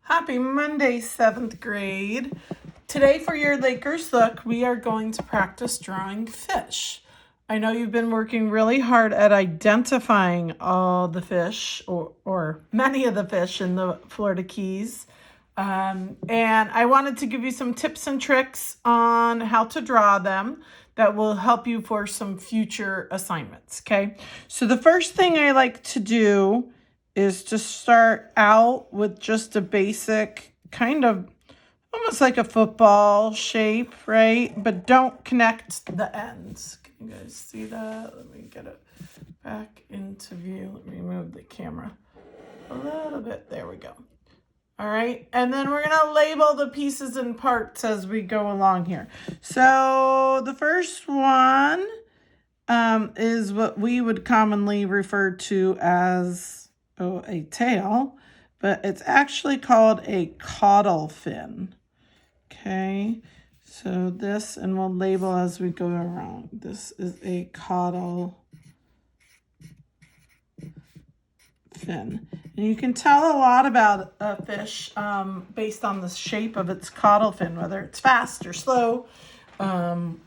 Happy Monday, 7th grade. Today for your Lakers Look, we are going to practice drawing fish. I know you've been working really hard at identifying all the fish, or many of the fish in the Florida Keys. And I wanted to give you some tips and tricks on how to draw them that will help you for some future assignments, okay? So the first thing I like to do is to start out with just a basic kind of almost like a football shape, right? But don't connect the ends. Can you guys see that? Let me get it back into view. Let me move the camera a little bit. There we go. All right, and then we're gonna label the pieces and parts as we go along here. So the first one is what we would commonly refer to as a tail, but it's actually called a caudal fin. Okay, so this, and we'll label as we go around. This is a caudal fin. And you can tell a lot about a fish based on the shape of its caudal fin, whether it's fast or slow, and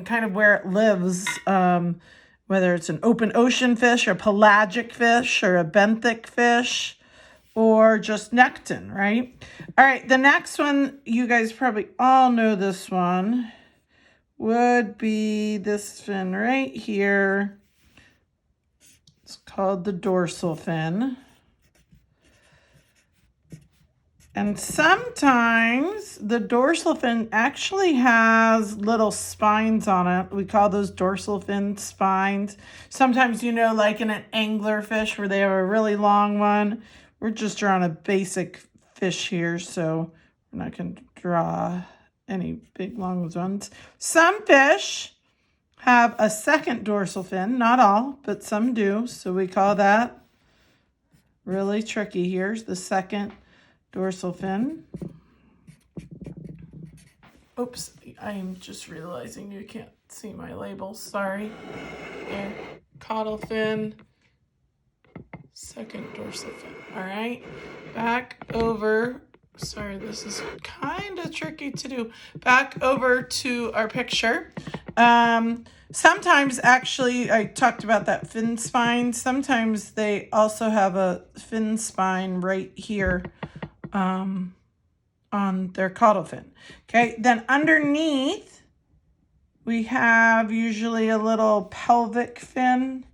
kind of where it lives, whether it's an open ocean fish or pelagic fish or a benthic fish or just nekton, right? All right, the next one, you guys probably all know this one, would be this fin right here. It's called the dorsal fin. And sometimes the dorsal fin actually has little spines on it. We call those dorsal fin spines. Sometimes, like in an anglerfish where they have a really long one. We're just drawing a basic fish here, so we're not going to draw any big long ones. Some fish have a second dorsal fin. Not all, but some do. So we call that really tricky. Here's the second dorsal fin. Oops, I am just realizing you can't see my labels. Sorry. There, caudal fin, second dorsal fin. All right, back over. Sorry, this is kind of tricky to do. Back over to our picture. Sometimes, actually, I talked about that fin spine. Sometimes they also have a fin spine right here on their caudal fin. Okay, then underneath we have usually a little pelvic fin,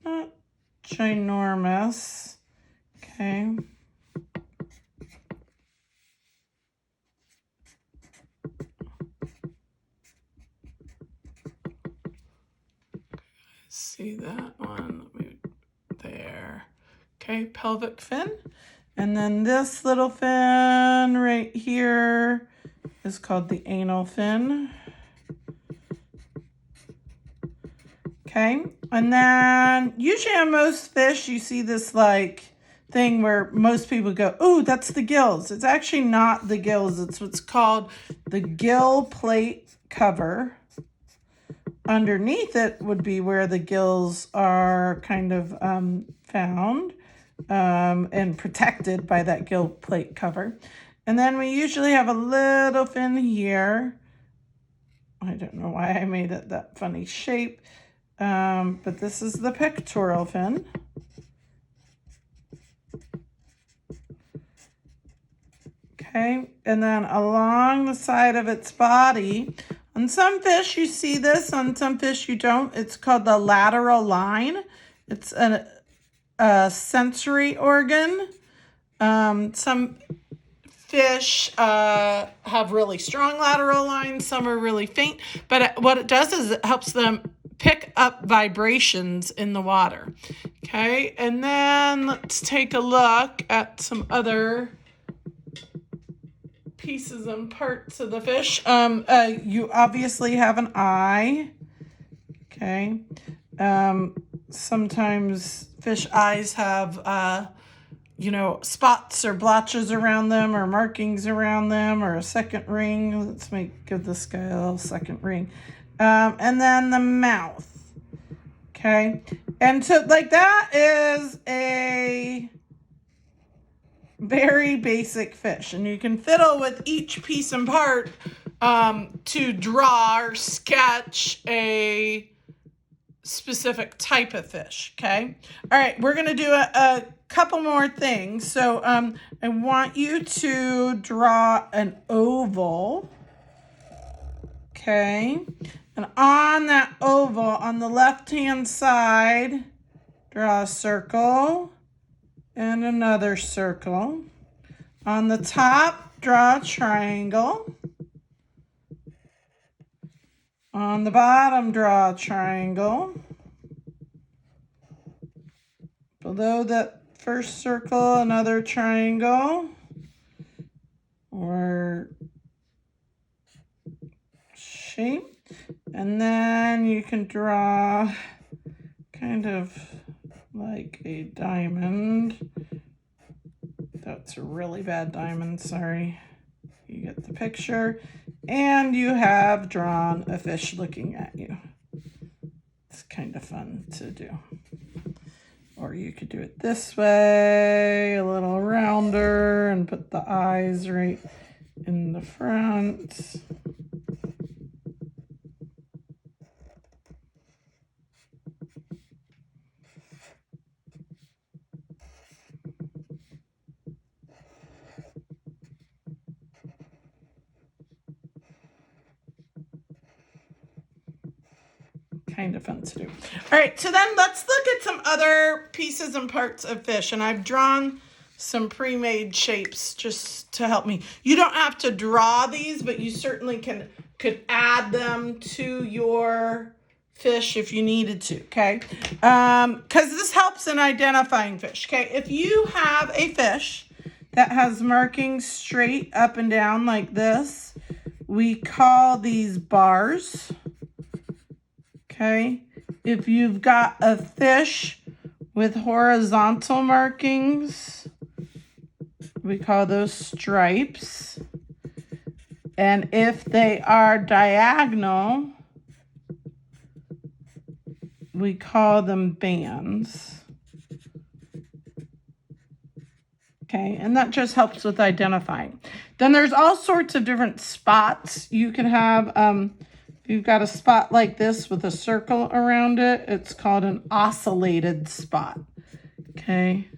not ginormous. Okay, see that one there. Okay, pelvic fin. And then this little fin right here is called the anal fin. Okay, and then usually on most fish, you see this thing where most people go, "Oh, that's the gills." It's actually not the gills. It's what's called the gill plate cover. Underneath it would be where the gills are kind of found. And protected by that gill plate cover. And then we usually have a little fin here. I don't know why I made it that funny shape, but this is the pectoral fin. Okay, and then along the side of its body, on some fish you see this, on some fish you don't. It's called the lateral line. It's a sensory organ. Some fish have really strong lateral lines. Some are really faint. But what it does is it helps them pick up vibrations in the water. Okay, and then let's take a look at some other pieces and parts of the fish. You obviously have an eye. Okay. Sometimes fish eyes have, spots or blotches around them or markings around them or a second ring. Let's give this guy a little second ring. And then the mouth. Okay. And so that is a Very basic fish, and you can fiddle with each piece and part to draw or sketch a specific type of fish, okay? All right, we're gonna do a couple more things. So I want you to draw an oval, okay? And on that oval, on the left-hand side, draw a circle and another circle. On the top, draw a triangle. On the bottom, draw a triangle. Below that first circle, another triangle or shape. And then you can draw kind of like a diamond. That's a really bad diamond, sorry. You get the picture. And you have drawn a fish looking at you. It's kind of fun to do. Or you could do it this way, a little rounder, and put the eyes right in the front. Kind of fun to do. All right, so then let's look at some other pieces and parts of fish. And I've drawn some pre-made shapes just to help me. You don't have to draw these, but you certainly could add them to your fish if you needed to, okay? Because this helps in identifying fish, okay? If you have a fish that has markings straight up and down like this, we call these bars. Okay, if you've got a fish with horizontal markings, we call those stripes. And if they are diagonal, we call them bands. Okay, and that just helps with identifying. Then there's all sorts of different spots. You can have if you've got a spot like this with a circle around it, it's called an oscillated spot. Okay.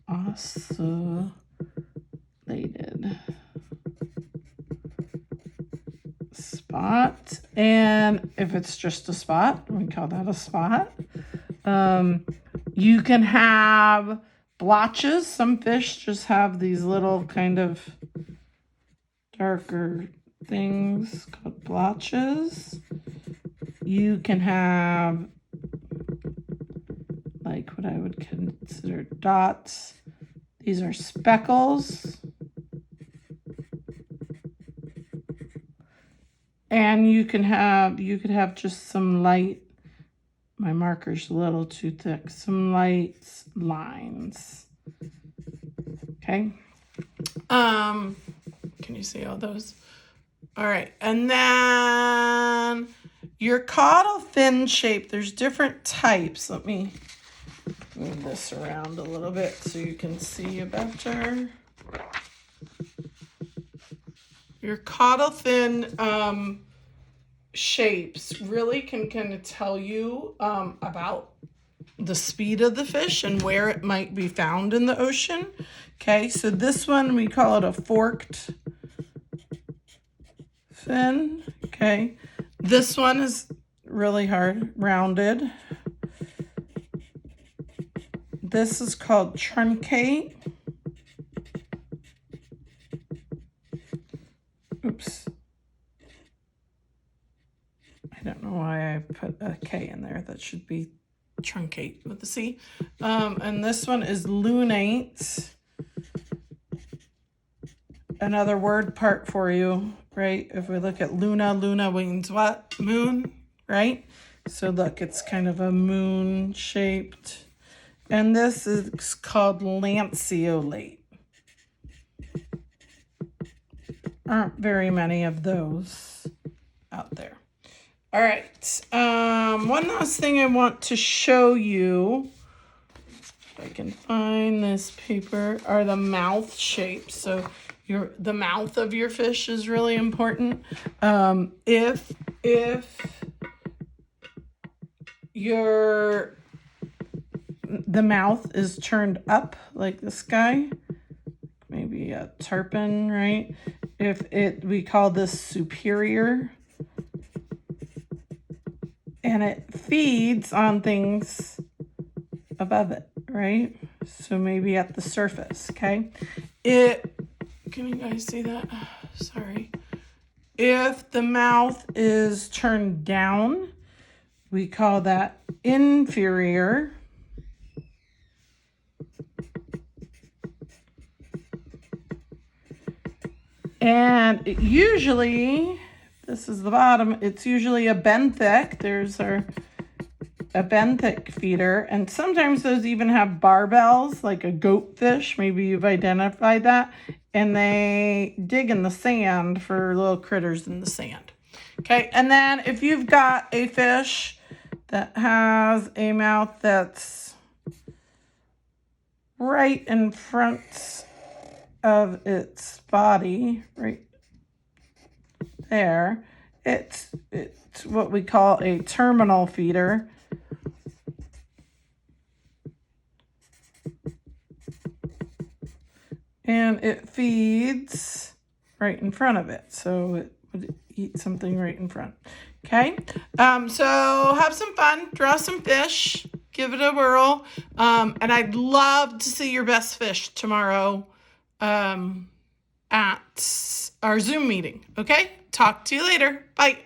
Oscillated spot. And if it's just a spot, we call that a spot. You can have blotches. Some fish just have these little kind of darker things called blotches. You can have like what I would consider dots. These are speckles. And you could have just some light, my marker's a little too thick, some light lines. Okay. Can you see all those? All right, and then your caudal fin shape, there's different types. Let me move this around a little bit so you can see it better. Your caudal fin shapes really can kind of tell you about the speed of the fish and where it might be found in the ocean. Okay, so this one, we call it a forked fin. Okay, this one is really hard, rounded. This is called truncate. Oops. I don't know why I put a K in there. That should be truncate with the C. And this one is lunate. Another word part for you, right? If we look at Luna, Luna means what? Moon, right? So look, it's kind of a moon shaped. And this is called lanceolate. Aren't very many of those out there. All right, one last thing I want to show you if I can find this paper, are the mouth shapes. So the mouth of your fish is really important. If the mouth is turned up like this guy, maybe a tarpon, right? We call this superior, and it feeds on things above it, right? So maybe at the surface, okay? Can you guys see that? Sorry. If the mouth is turned down, we call that inferior. And usually, this is the bottom, it's usually a benthic. There's a benthic feeder. And sometimes those even have barbels, like a goatfish. Maybe you've identified that. And they dig in the sand for little critters in the sand. Okay, and then if you've got a fish that has a mouth that's right in front of its body, right there, it's what we call a terminal feeder. And it feeds right in front of it. So it would eat something right in front. Okay, so have some fun, draw some fish, give it a whirl. And I'd love to see your best fish tomorrow at our Zoom meeting. Okay, talk to you later. Bye.